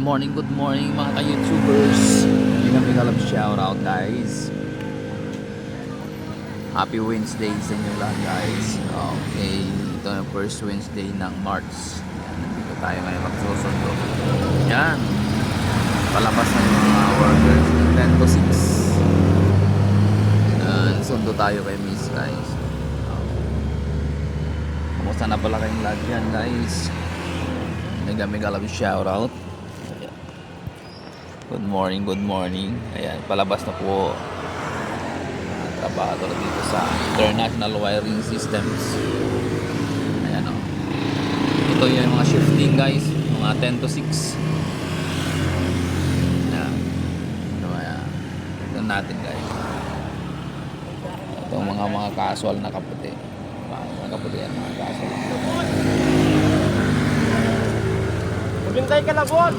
good morning mga ka-YouTubers. Kami kalab shoutout guys. Happy Wednesday sa inyo lahat guys. Okay, ito yung first Wednesday ng March. Yan, nandito tayo ngayon magsusundo. Yan, palabas na yung mga workers ng 10 to 6. Yan, sundo tayo kay Miss guys. Kumusta na pala kayong lahat yan guys. Kami kalab shoutout. Good morning. Ayan, palabas na po trabaho dito sa International Wiring Systems. Ayan o. Ito yung mga shifting guys, mga 10 to 6. Ayan. Ito natin guys. Ito mga casual na kaputi. Mga kaputi yan, mga casual. Maghintay ka na, Bon!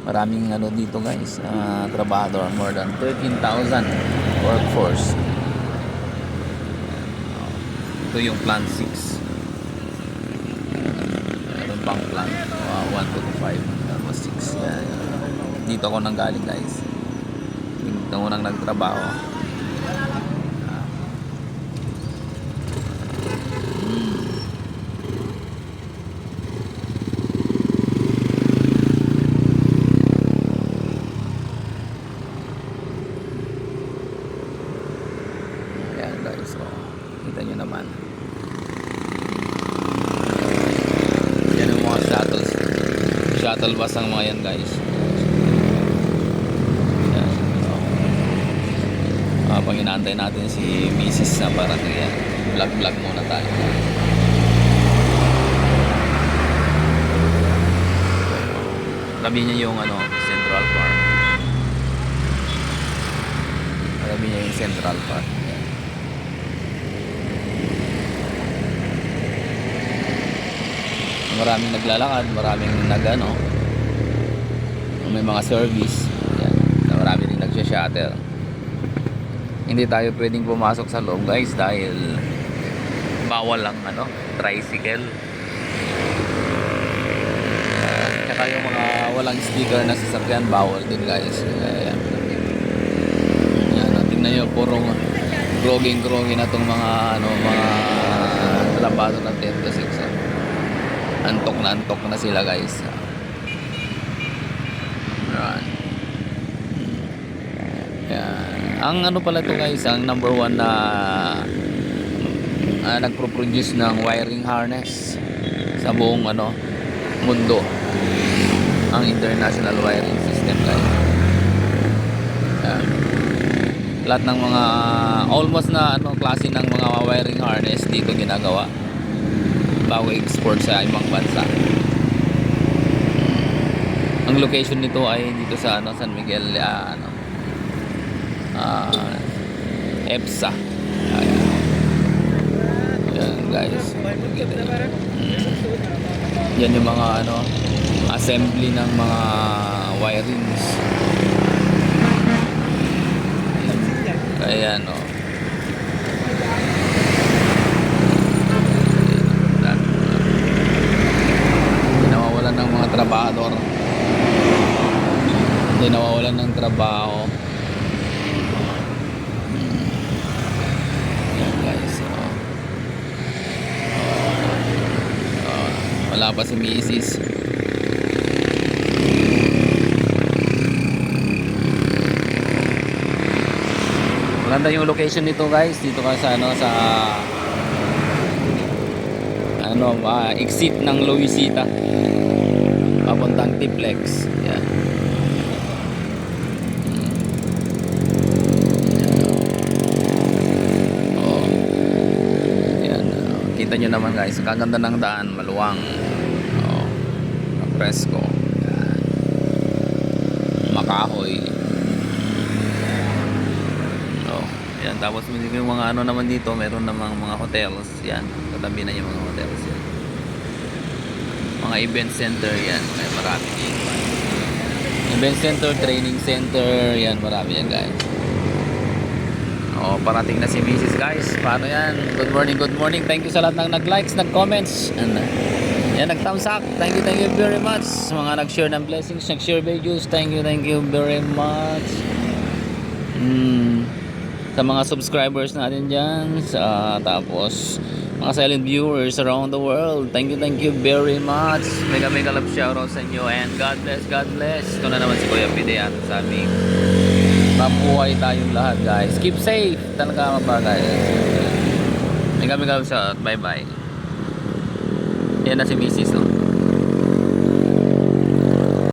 Maraming ano dito guys, trabahador, more than 13,000 workforce. Ito yung plant 6. Meron pang plant 1 to 5 tapos 6. Dito ako nang galing guys. Dito ako nang nagtrabaho. So, kita nyo naman. Yan yung mga shuttle bus ang mga yan guys. Yan. So, habang inaantay natin si Mrs. na parating yan, vlog muna tayo. Tabi niya yung ano, Central Park. Tabi niya yung Central Park. Maraming naglalakad, maraming nagano, may mga service. Yan, marami rin nagsha-shuttle. Hindi tayo pwedeng pumasok sa loob guys dahil bawal lang ano, tricycle. Saka yung mga walang sticker na sasakyan bawal din guys. Yan, tingnan nyo, purong groging na tong mga ano, mga trabado ng 10 to 6. Antok na sila guys. Yan. Ang ano pala to guys, ang number 1 na nagpro-produce ng wiring harness sa buong ano mundo, ang International Wiring System guys. Yan. Lahat ng mga almost na ano klase ng mga wiring harness dito ginagawa bago export sa ibang bansa. Ang location nito ay dito sa ano, San Miguel, EPSA. Ayan guys. Yan yung mga ano, assembly ng mga wirings. Ayan o. Ng mga trabahador, hindi nawawalan ng trabaho. Yan guys, wala pa si Mrs. Maganda yung location nito guys, dito ka sa ano, sa ano, exit ng Luisita papuntang Tiplex. Yan. Oh. Yan. Kita nyo naman guys, kaganda ng daan, maluwang. Oh. Presko. Yan. Makahoy. Oh. Yan. Tapos yung mga ano naman dito, meron namang mga hotels. Yan. Katabi na yung mga hotels yan. Mga event center yan, may marami dito. Event center, training center, yan marami yan guys. Oh, parating na si Mrs. guys. Paano yan? Good morning, good morning. Thank you sa lahat ng nag-likes, nag-comments. And yan, nag-thumbs up. Thank you very much. Sa mga nag-share ng blessings, nag-share videos. Thank you very much. Sa mga subscribers natin dyan. Tapos, mga silent viewers around the world. Thank you very much. Mega love shoutout sa inyo. And God bless, God bless. Ito na naman si Kuya Pide at sa aming mabuhay tayong lahat, guys. Keep safe. Talaga mabagay. Mega love shoutout. Bye bye. Yan na si Mrs.